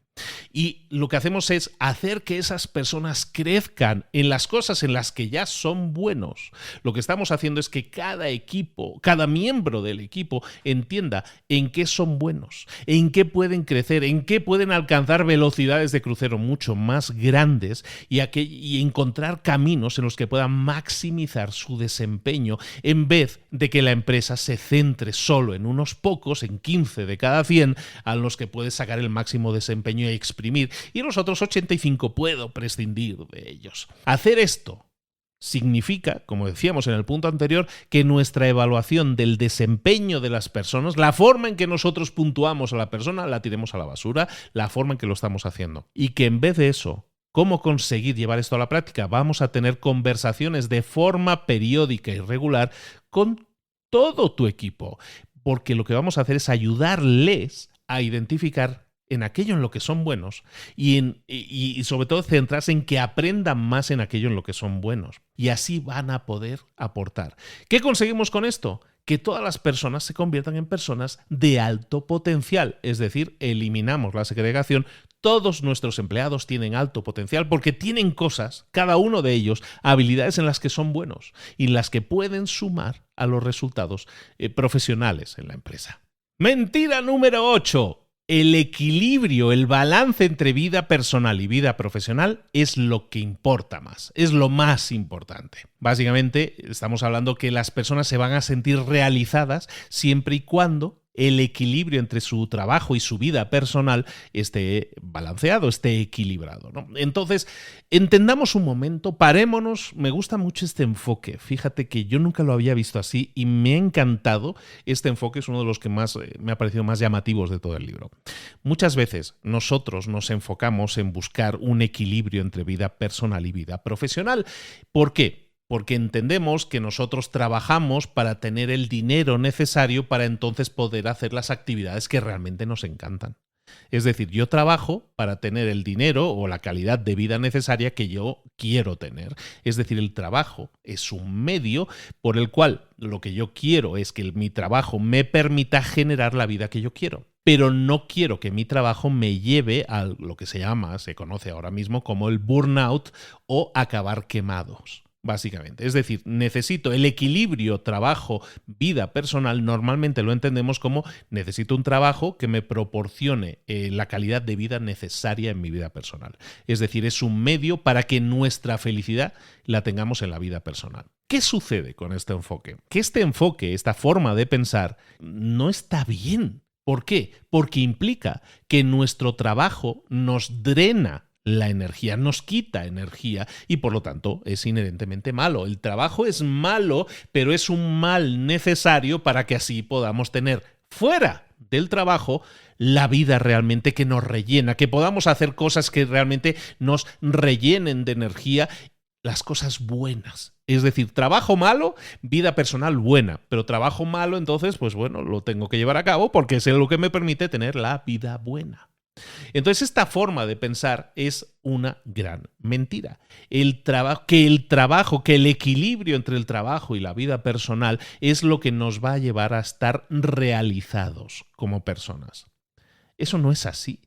Y lo que hacemos es hacer que esas personas crezcan en las cosas en las que ya son buenos. Lo que estamos haciendo es que cada equipo, cada miembro del equipo entienda en qué son buenos, en qué pueden crecer, en qué pueden alcanzar velocidades de crucero mucho más grandes y encontrar caminos en los que puedan maximizar su desempeño en vez de que la empresa se centre solo en unos pocos, en 15 de cada 100, a los que puede sacar el máximo desempeño y exprimir, y los otros 85 puedo prescindir de ellos. Hacer esto significa, como decíamos en el punto anterior, que nuestra evaluación del desempeño de las personas, la forma en que nosotros puntuamos a la persona, la tiremos a la basura, la forma en que lo estamos haciendo. Y que en vez de eso, ¿cómo conseguir llevar esto a la práctica? Vamos a tener conversaciones de forma periódica y regular con todo tu equipo, porque lo que vamos a hacer es ayudarles a identificar en aquello en lo que son buenos y sobre todo centrarse en que aprendan más en aquello en lo que son buenos. Y así van a poder aportar. ¿Qué conseguimos con esto? Que todas las personas se conviertan en personas de alto potencial, es decir, eliminamos la segregación. Todos nuestros empleados tienen alto potencial porque tienen cosas, cada uno de ellos, habilidades en las que son buenos y en las que pueden sumar a los resultados profesionales en la empresa. Mentira número 8. El equilibrio, el balance entre vida personal y vida profesional es lo que importa más, es lo más importante. Básicamente estamos hablando que las personas se van a sentir realizadas siempre y cuando el equilibrio entre su trabajo y su vida personal esté balanceado, esté equilibrado, ¿no? Entonces, entendamos un momento, parémonos. Me gusta mucho este enfoque. Fíjate que yo nunca lo había visto así y me ha encantado este enfoque. Es uno de los que más me ha parecido más llamativos de todo el libro. Muchas veces nosotros nos enfocamos en buscar un equilibrio entre vida personal y vida profesional. ¿Por qué? Porque entendemos que nosotros trabajamos para tener el dinero necesario para entonces poder hacer las actividades que realmente nos encantan. Es decir, yo trabajo para tener el dinero o la calidad de vida necesaria que yo quiero tener. Es decir, el trabajo es un medio por el cual lo que yo quiero es que mi trabajo me permita generar la vida que yo quiero. Pero no quiero que mi trabajo me lleve a lo que se conoce ahora mismo como el burnout o acabar quemados. Básicamente. Es decir, necesito el equilibrio trabajo-vida personal. Normalmente lo entendemos como necesito un trabajo que me proporcione la calidad de vida necesaria en mi vida personal. Es decir, es un medio para que nuestra felicidad la tengamos en la vida personal. ¿Qué sucede con este enfoque? Que este enfoque, esta forma de pensar, no está bien. ¿Por qué? Porque implica que nuestro trabajo nos drena la energía, nos quita energía y por lo tanto es inherentemente malo. El trabajo es malo, pero es un mal necesario para que así podamos tener fuera del trabajo la vida realmente que nos rellena, que podamos hacer cosas que realmente nos rellenen de energía, las cosas buenas. Es decir, trabajo malo, vida personal buena, pero trabajo malo, entonces, pues bueno, lo tengo que llevar a cabo porque es lo que me permite tener la vida buena. Entonces esta forma de pensar es una gran mentira. Que el equilibrio entre el trabajo y la vida personal es lo que nos va a llevar a estar realizados como personas. Eso no es así.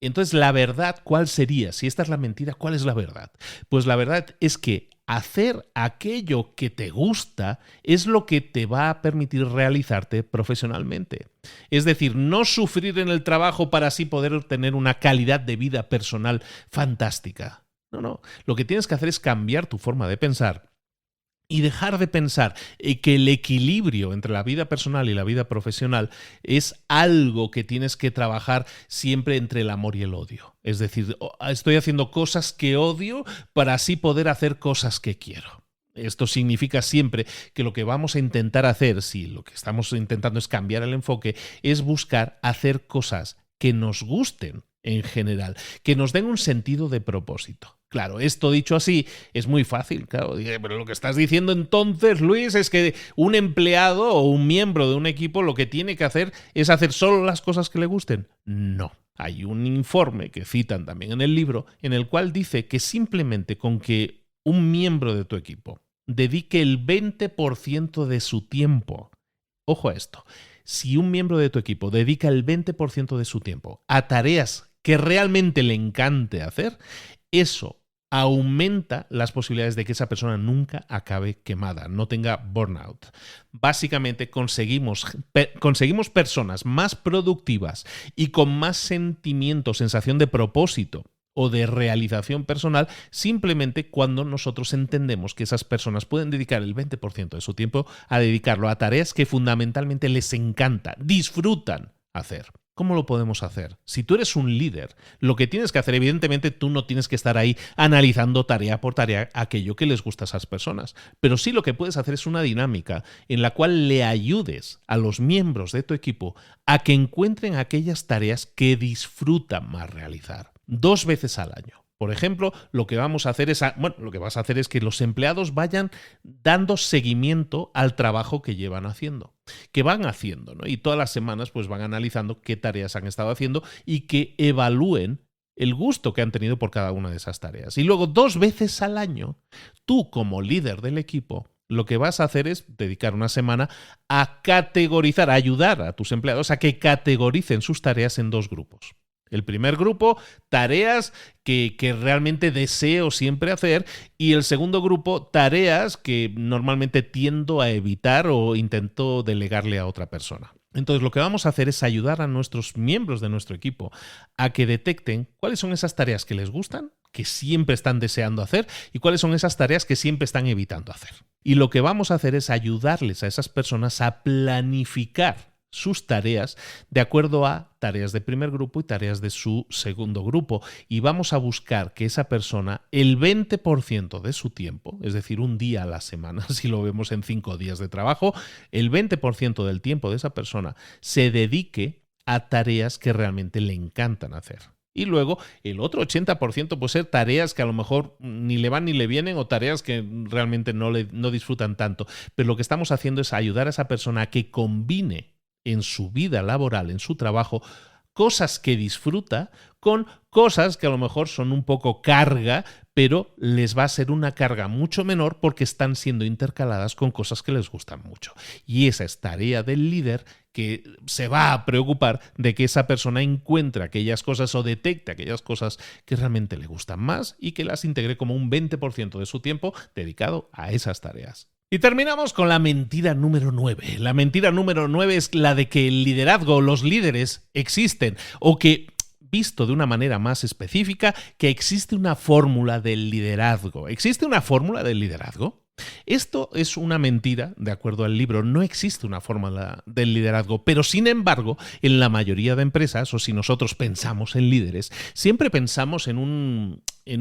Entonces, la verdad, ¿cuál sería? Si esta es la mentira, ¿cuál es la verdad? Pues la verdad es que hacer aquello que te gusta es lo que te va a permitir realizarte profesionalmente. Es decir, no sufrir en el trabajo para así poder tener una calidad de vida personal fantástica. No. Lo que tienes que hacer es cambiar tu forma de pensar y dejar de pensar que el equilibrio entre la vida personal y la vida profesional es algo que tienes que trabajar siempre entre el amor y el odio. Es decir, estoy haciendo cosas que odio para así poder hacer cosas que quiero. Esto significa siempre que lo que vamos a intentar hacer, si lo que estamos intentando es cambiar el enfoque, es buscar hacer cosas que nos gusten en general, que nos den un sentido de propósito. Claro, esto dicho así es muy fácil, claro, pero lo que estás diciendo entonces, Luis, es que un empleado o un miembro de un equipo lo que tiene que hacer es hacer solo las cosas que le gusten. No. Hay un informe que citan también en el libro en el cual dice que simplemente con que un miembro de tu equipo dedique el 20% de su tiempo, ojo a esto, si un miembro de tu equipo dedica el 20% de su tiempo a tareas que realmente le encante hacer, eso aumenta las posibilidades de que esa persona nunca acabe quemada, no tenga burnout. Básicamente conseguimos personas más productivas y con más sentimiento, sensación de propósito o de realización personal simplemente cuando nosotros entendemos que esas personas pueden dedicar el 20% de su tiempo a dedicarlo a tareas que fundamentalmente les encanta, disfrutan hacer. ¿Cómo lo podemos hacer? Si tú eres un líder, lo que tienes que hacer, evidentemente tú no tienes que estar ahí analizando tarea por tarea aquello que les gusta a esas personas, pero sí lo que puedes hacer es una dinámica en la cual le ayudes a los miembros de tu equipo a que encuentren aquellas tareas que disfrutan más realizar, 2 veces al año. Por ejemplo, lo que vamos a hacer es que los empleados vayan dando seguimiento al trabajo que llevan haciendo, que van haciendo, ¿no? Y todas las semanas pues van analizando qué tareas han estado haciendo y que evalúen el gusto que han tenido por cada una de esas tareas. Y luego 2 veces al año, tú como líder del equipo, lo que vas a hacer es dedicar una semana a categorizar, a ayudar a tus empleados a que categoricen sus tareas en 2 grupos. El primer grupo, tareas que realmente deseo siempre hacer, y el segundo grupo, tareas que normalmente tiendo a evitar o intento delegarle a otra persona. Entonces, lo que vamos a hacer es ayudar a nuestros miembros de nuestro equipo a que detecten cuáles son esas tareas que les gustan, que siempre están deseando hacer, y cuáles son esas tareas que siempre están evitando hacer. Y lo que vamos a hacer es ayudarles a esas personas a planificar sus tareas de acuerdo a tareas de primer grupo y tareas de su segundo grupo. Y vamos a buscar que esa persona, el 20% de su tiempo, es decir, un día a la semana, si lo vemos en 5 días de trabajo, el 20% del tiempo de esa persona se dedique a tareas que realmente le encantan hacer. Y luego el otro 80% puede ser tareas que a lo mejor ni le van ni le vienen, o tareas que realmente no disfrutan tanto. Pero lo que estamos haciendo es ayudar a esa persona a que combine en su vida laboral, en su trabajo, cosas que disfruta con cosas que a lo mejor son un poco carga, pero les va a ser una carga mucho menor porque están siendo intercaladas con cosas que les gustan mucho. Y esa es tarea del líder, que se va a preocupar de que esa persona encuentre aquellas cosas o detecte aquellas cosas que realmente le gustan más y que las integre como un 20% de su tiempo dedicado a esas tareas. Y terminamos con la mentira número 9. La mentira número 9 es la de que el liderazgo, los líderes existen, o que, visto de una manera más específica, que existe una fórmula del liderazgo. ¿Existe una fórmula del liderazgo? Esto es una mentira, de acuerdo al libro. No existe una fórmula del liderazgo, pero sin embargo, en la mayoría de empresas, o si nosotros pensamos en líderes, siempre pensamos en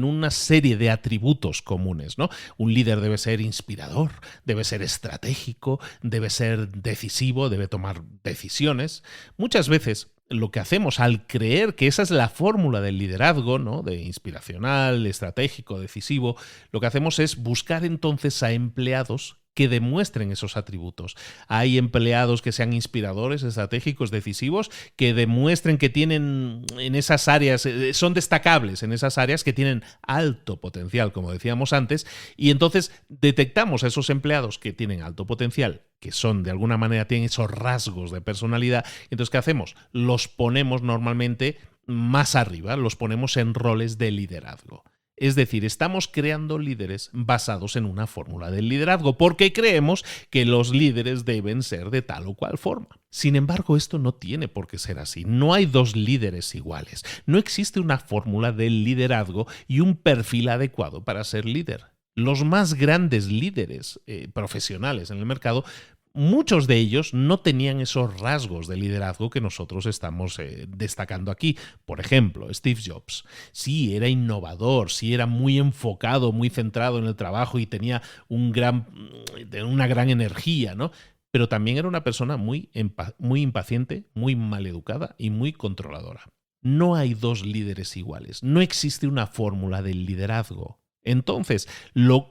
una serie de atributos comunes, ¿no? Un líder debe ser inspirador, debe ser estratégico, debe ser decisivo, debe tomar decisiones. Muchas veces lo que hacemos al creer que esa es la fórmula del liderazgo, ¿no? De inspiracional, estratégico, decisivo, lo que hacemos es buscar entonces a empleados que demuestren esos atributos. Hay empleados que sean inspiradores, estratégicos, decisivos, que demuestren que tienen en esas áreas, son destacables en esas áreas, que tienen alto potencial, como decíamos antes, y entonces detectamos a esos empleados que tienen alto potencial, que son de alguna manera, tienen esos rasgos de personalidad. Entonces, ¿qué hacemos? Los ponemos normalmente más arriba, los ponemos en roles de liderazgo. Es decir, estamos creando líderes basados en una fórmula del liderazgo porque creemos que los líderes deben ser de tal o cual forma. Sin embargo, esto no tiene por qué ser así. No hay 2 líderes iguales. No existe una fórmula del liderazgo y un perfil adecuado para ser líder. Los más grandes líderes profesionales en el mercado, muchos de ellos no tenían esos rasgos de liderazgo que nosotros estamos destacando aquí. Por ejemplo, Steve Jobs. Sí, era innovador, sí era muy enfocado, muy centrado en el trabajo y tenía una gran energía, ¿no? Pero también era una persona muy impaciente, muy maleducada y muy controladora. No hay 2 líderes iguales. No existe una fórmula del liderazgo. Entonces,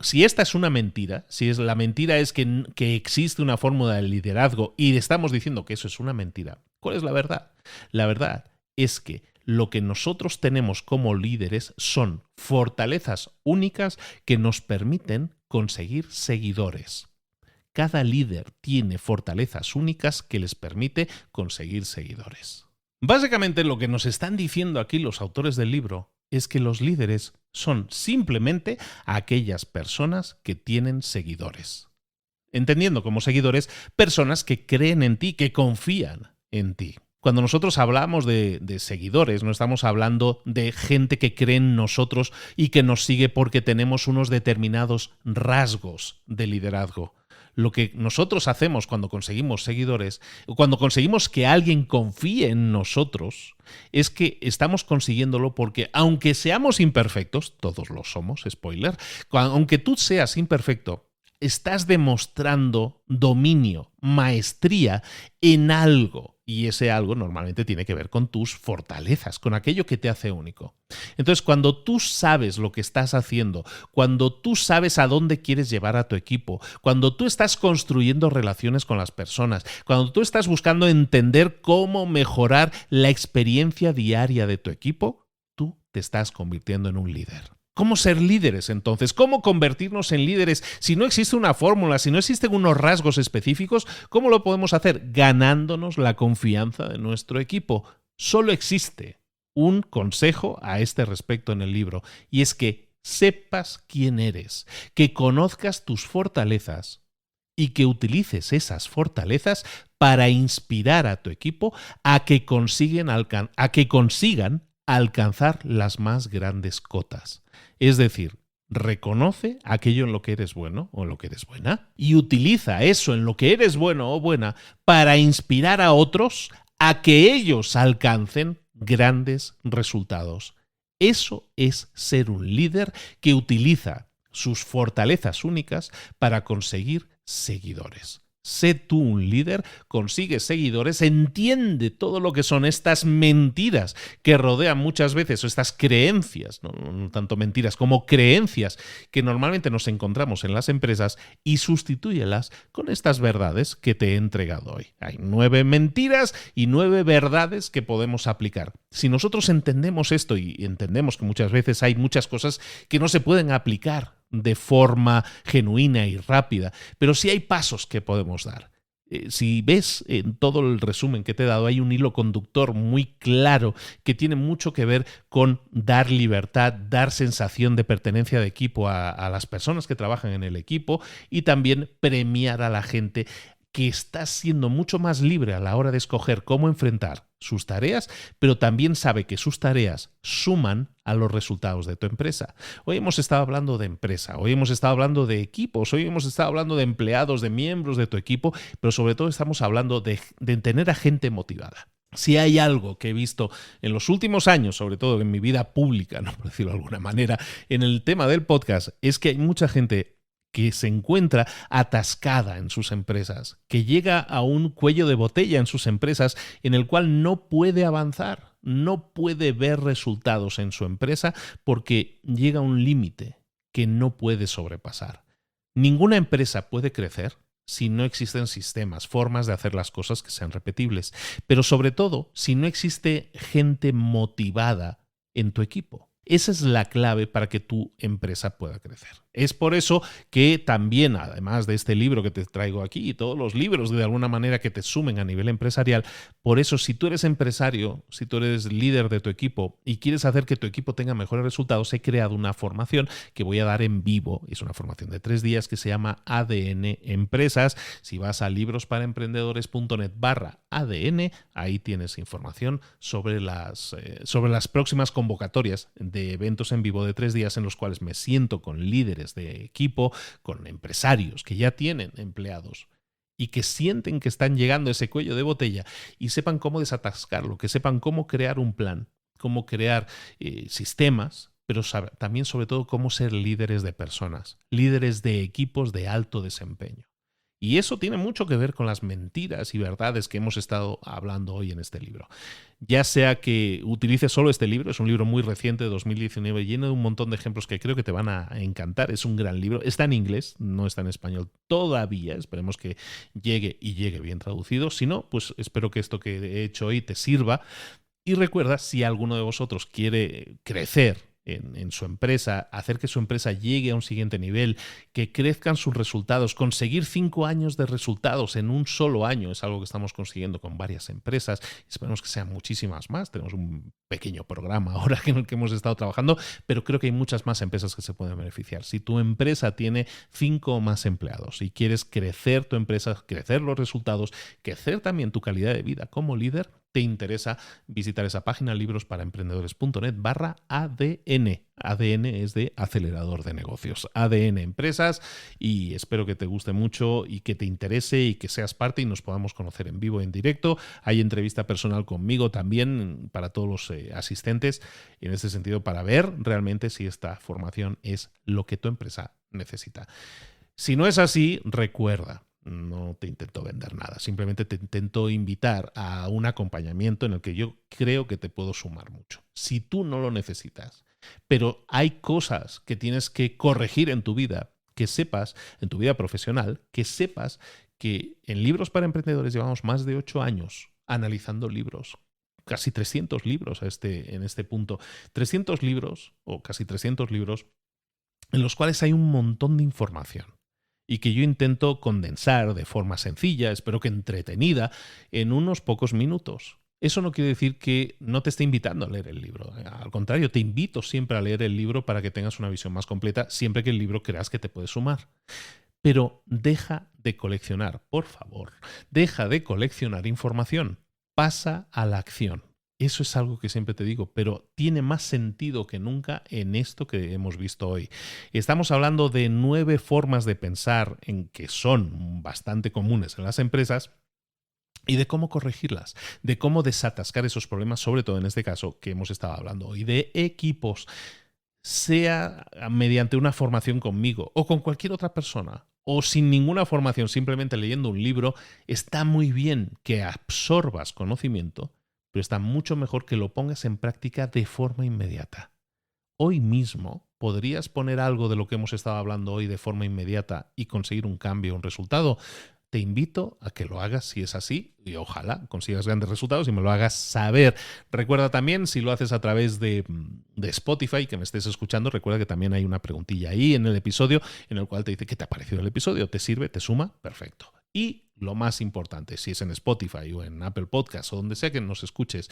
si esta es una mentira, la mentira es que existe una fórmula de liderazgo y estamos diciendo que eso es una mentira, ¿cuál es la verdad? La verdad es que lo que nosotros tenemos como líderes son fortalezas únicas que nos permiten conseguir seguidores. Cada líder tiene fortalezas únicas que les permite conseguir seguidores. Básicamente, lo que nos están diciendo aquí los autores del libro es que los líderes son simplemente aquellas personas que tienen seguidores. Entendiendo como seguidores personas que creen en ti, que confían en ti. Cuando nosotros hablamos de seguidores, no estamos hablando de gente que cree en nosotros y que nos sigue porque tenemos unos determinados rasgos de liderazgo. Lo que nosotros hacemos cuando conseguimos seguidores, cuando conseguimos que alguien confíe en nosotros, es que estamos consiguiéndolo porque, aunque seamos imperfectos, todos lo somos, spoiler, aunque tú seas imperfecto, estás demostrando dominio, maestría en algo. Y ese algo normalmente tiene que ver con tus fortalezas, con aquello que te hace único. Entonces, cuando tú sabes lo que estás haciendo, cuando tú sabes a dónde quieres llevar a tu equipo, cuando tú estás construyendo relaciones con las personas, cuando tú estás buscando entender cómo mejorar la experiencia diaria de tu equipo, tú te estás convirtiendo en un líder. ¿Cómo ser líderes entonces? ¿Cómo convertirnos en líderes? Si no existe una fórmula, si no existen unos rasgos específicos, ¿cómo lo podemos hacer? Ganándonos la confianza de nuestro equipo. Solo existe un consejo a este respecto en el libro, y es que sepas quién eres, que conozcas tus fortalezas y que utilices esas fortalezas para inspirar a tu equipo a que consigan alcanzar las más grandes cotas. Es decir, reconoce aquello en lo que eres bueno o en lo que eres buena y utiliza eso en lo que eres bueno o buena para inspirar a otros a que ellos alcancen grandes resultados. Eso es ser un líder que utiliza sus fortalezas únicas para conseguir seguidores. Sé tú un líder, consigue seguidores, entiende todo lo que son estas mentiras que rodean muchas veces, o estas creencias, no tanto mentiras como creencias que normalmente nos encontramos en las empresas, y sustitúyelas con estas verdades que te he entregado hoy. Hay 9 mentiras y 9 verdades que podemos aplicar. Si nosotros entendemos esto y entendemos que muchas veces hay muchas cosas que no se pueden aplicar de forma genuina y rápida, pero sí hay pasos que podemos dar. Si ves en todo el resumen que te he dado, hay un hilo conductor muy claro que tiene mucho que ver con dar libertad, dar sensación de pertenencia de equipo a las personas que trabajan en el equipo y también premiar a la gente que está siendo mucho más libre a la hora de escoger cómo enfrentar sus tareas, pero también sabe que sus tareas suman a los resultados de tu empresa. Hoy hemos estado hablando de empresa, hoy hemos estado hablando de equipos, hoy hemos estado hablando de empleados, de miembros de tu equipo, pero sobre todo estamos hablando de tener a gente motivada. Si hay algo que he visto en los últimos años, sobre todo en mi vida pública, no por decirlo de alguna manera, en el tema del podcast, es que hay mucha gente que se encuentra atascada en sus empresas, que llega a un cuello de botella en sus empresas en el cual no puede avanzar, no puede ver resultados en su empresa porque llega a un límite que no puede sobrepasar. Ninguna empresa puede crecer si no existen sistemas, formas de hacer las cosas que sean repetibles, pero sobre todo si no existe gente motivada en tu equipo. Esa es la clave para que tu empresa pueda crecer. Es por eso que también, además de este libro que te traigo aquí y todos los libros de alguna manera que te sumen a nivel empresarial, por eso si tú eres empresario, si tú eres líder de tu equipo y quieres hacer que tu equipo tenga mejores resultados, he creado una formación que voy a dar en vivo. Es una formación de 3 días que se llama ADN Empresas. Si vas a librosparaemprendedores.net/ADN, ahí tienes información sobre las próximas convocatorias de eventos en vivo de 3 días en los cuales me siento con líderes de equipo, con empresarios que ya tienen empleados y que sienten que están llegando a ese cuello de botella y sepan cómo desatascarlo, que sepan cómo crear un plan, cómo crear sistemas, pero también sobre todo cómo ser líderes de personas, líderes de equipos de alto desempeño. Y eso tiene mucho que ver con las mentiras y verdades que hemos estado hablando hoy en este libro. Ya sea que utilices solo este libro, es un libro muy reciente de 2019, lleno de un montón de ejemplos que creo que te van a encantar. Es un gran libro. Está en inglés, no está en español todavía. Esperemos que llegue y llegue bien traducido. Si no, pues espero que esto que he hecho hoy te sirva. Y recuerda, si alguno de vosotros quiere crecer en su empresa, hacer que su empresa llegue a un siguiente nivel, que crezcan sus resultados, conseguir 5 años de resultados en un solo año, es algo que estamos consiguiendo con varias empresas, esperemos que sean muchísimas más, tenemos un pequeño programa ahora en el que hemos estado trabajando, pero creo que hay muchas más empresas que se pueden beneficiar. Si tu empresa tiene 5 o más empleados y quieres crecer tu empresa, crecer los resultados, crecer también tu calidad de vida como líder, te interesa visitar esa página librosparaemprendedores.net/ADN. ADN es de acelerador de negocios. ADN Empresas, y espero que te guste mucho y que te interese y que seas parte y nos podamos conocer en vivo, en directo. Hay entrevista personal conmigo también para todos los asistentes en este sentido, para ver realmente si esta formación es lo que tu empresa necesita. Si no es así, recuerda, no te intento vender nada, simplemente te intento invitar a un acompañamiento en el que yo creo que te puedo sumar mucho. Si tú no lo necesitas, pero hay cosas que tienes que corregir en tu vida, que sepas, en tu vida profesional, que sepas que en Libros para Emprendedores llevamos más de 8 años analizando libros, casi 300 libros en este punto, 300 libros o casi 300 libros en los cuales hay un montón de información y que yo intento condensar de forma sencilla, espero que entretenida, en unos pocos minutos. Eso no quiere decir que no te esté invitando a leer el libro. Al contrario, te invito siempre a leer el libro para que tengas una visión más completa, siempre que el libro creas que te puede sumar. Pero deja de coleccionar, por favor, deja de coleccionar información. Pasa a la acción. Eso es algo que siempre te digo, pero tiene más sentido que nunca en esto que hemos visto hoy. Estamos hablando de 9 formas de pensar en que son bastante comunes en las empresas y de cómo corregirlas, de cómo desatascar esos problemas, sobre todo en este caso que hemos estado hablando hoy, de equipos, sea mediante una formación conmigo o con cualquier otra persona, o sin ninguna formación, simplemente leyendo un libro. Está muy bien que absorbas conocimiento, pero está mucho mejor que lo pongas en práctica de forma inmediata. Hoy mismo podrías poner algo de lo que hemos estado hablando hoy de forma inmediata y conseguir un cambio, un resultado. Te invito a que lo hagas si es así y ojalá consigas grandes resultados y me lo hagas saber. Recuerda también, si lo haces a través de Spotify, que me estés escuchando, recuerda que también hay una preguntilla ahí en el episodio en el cual te dice qué te ha parecido el episodio. ¿Te sirve? ¿Te suma? Perfecto. Y lo más importante, si es en Spotify o en Apple Podcasts o donde sea que nos escuches,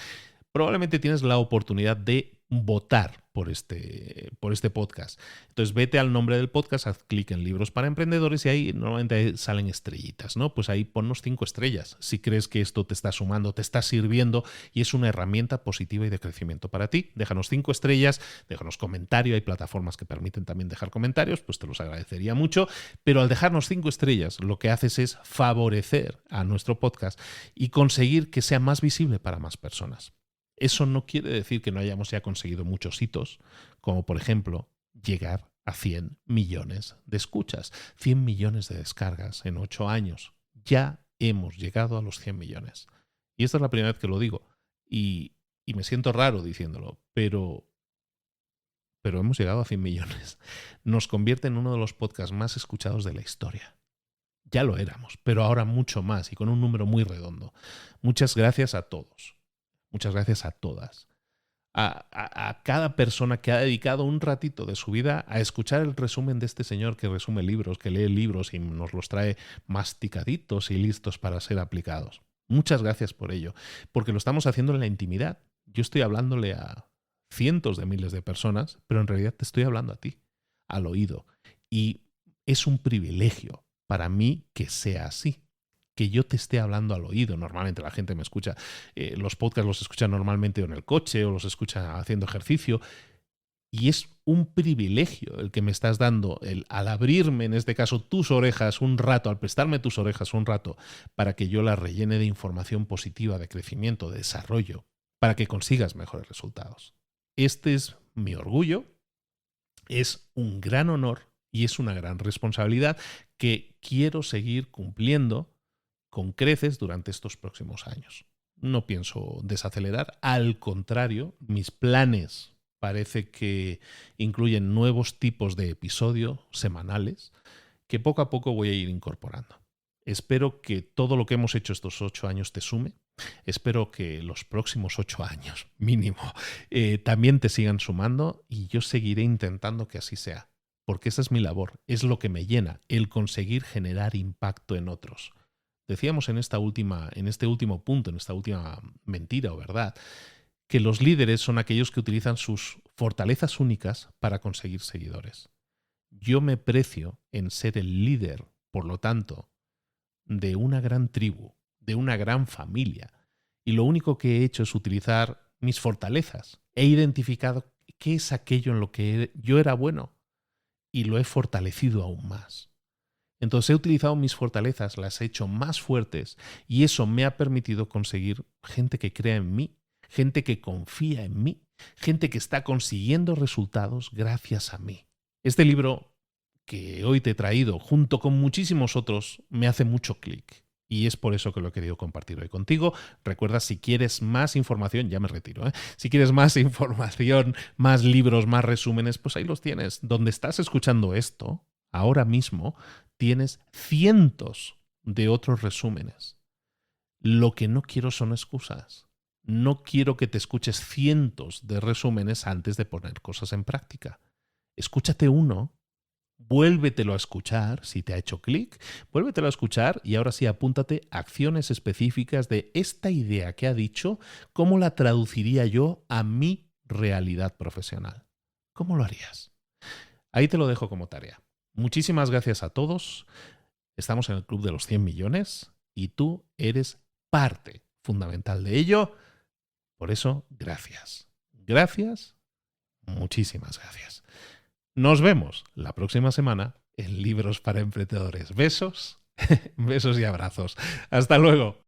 probablemente tienes la oportunidad de votar por este podcast. Entonces vete al nombre del podcast, haz clic en Libros para Emprendedores y ahí normalmente salen estrellitas, ¿no? Pues ahí ponnos 5 estrellas si crees que esto te está sumando, te está sirviendo y es una herramienta positiva y de crecimiento para ti. Déjanos 5 estrellas, déjanos comentario, hay plataformas que permiten también dejar comentarios, pues te los agradecería mucho, pero al dejarnos 5 estrellas lo que haces es favorecer a nuestro podcast y conseguir que sea más visible para más personas. Eso no quiere decir que no hayamos ya conseguido muchos hitos, como por ejemplo llegar a 100 millones de escuchas, 100 millones de descargas en 8 años. Ya hemos llegado a los 100 millones. Y esta es la primera vez que lo digo. Y me siento raro diciéndolo, pero hemos llegado a 100 millones. Nos convierte en uno de los podcasts más escuchados de la historia. Ya lo éramos, pero ahora mucho más y con un número muy redondo. Muchas gracias a todos. Muchas gracias a todas. A cada persona que ha dedicado un ratito de su vida a escuchar el resumen de este señor que resume libros, que lee libros y nos los trae masticaditos y listos para ser aplicados. Muchas gracias por ello, porque lo estamos haciendo en la intimidad. Yo estoy hablándole a cientos de miles de personas, pero en realidad te estoy hablando a ti, al oído. Y es un privilegio para mí que sea así. Que yo te esté hablando al oído. Normalmente la gente me escucha, los podcasts los escucha normalmente en el coche o los escucha haciendo ejercicio y es un privilegio el que me estás dando al abrirme, en este caso, tus orejas un rato, al prestarme tus orejas un rato para que yo las rellene de información positiva, de crecimiento, de desarrollo, para que consigas mejores resultados. Este es mi orgullo, es un gran honor y es una gran responsabilidad que quiero seguir cumpliendo con creces durante estos próximos años. No pienso desacelerar, al contrario, mis planes parece que incluyen nuevos tipos de episodios semanales que poco a poco voy a ir incorporando. Espero que todo lo que hemos hecho estos 8 años te sume. Espero que los próximos 8 años, mínimo, también te sigan sumando y yo seguiré intentando que así sea, porque esa es mi labor, es lo que me llena, el conseguir generar impacto en otros. Decíamos en este último punto, en esta última mentira o verdad, que los líderes son aquellos que utilizan sus fortalezas únicas para conseguir seguidores. Yo me precio en ser el líder, por lo tanto, de una gran tribu, de una gran familia, Y lo único que he hecho es utilizar mis fortalezas. He identificado qué es aquello en lo que yo era bueno y lo he fortalecido aún más. Entonces he utilizado mis fortalezas, las he hecho más fuertes y eso me ha permitido conseguir gente que crea en mí, gente que confía en mí, gente que está consiguiendo resultados gracias a mí. Este libro que hoy te he traído, junto con muchísimos otros, me hace mucho clic. Y es por eso que lo he querido compartir hoy contigo. Recuerda, si quieres más información, ya me retiro, si quieres más información, más libros, más resúmenes, pues ahí los tienes. Donde estás escuchando esto, ahora mismo, tienes cientos de otros resúmenes. Lo que no quiero son excusas. No quiero que te escuches cientos de resúmenes antes de poner cosas en práctica. Escúchate uno. Vuélvetelo a escuchar, si te ha hecho clic, vuélvetelo a escuchar y ahora sí apúntate acciones específicas de esta idea que ha dicho, cómo la traduciría yo a mi realidad profesional. ¿Cómo lo harías? Ahí te lo dejo como tarea. Muchísimas gracias a todos. Estamos en el Club de los 100 millones y tú eres parte fundamental de ello. Por eso, gracias. Gracias. Muchísimas gracias. Nos vemos la próxima semana en Libros para Emprendedores. Besos, besos y abrazos. Hasta luego.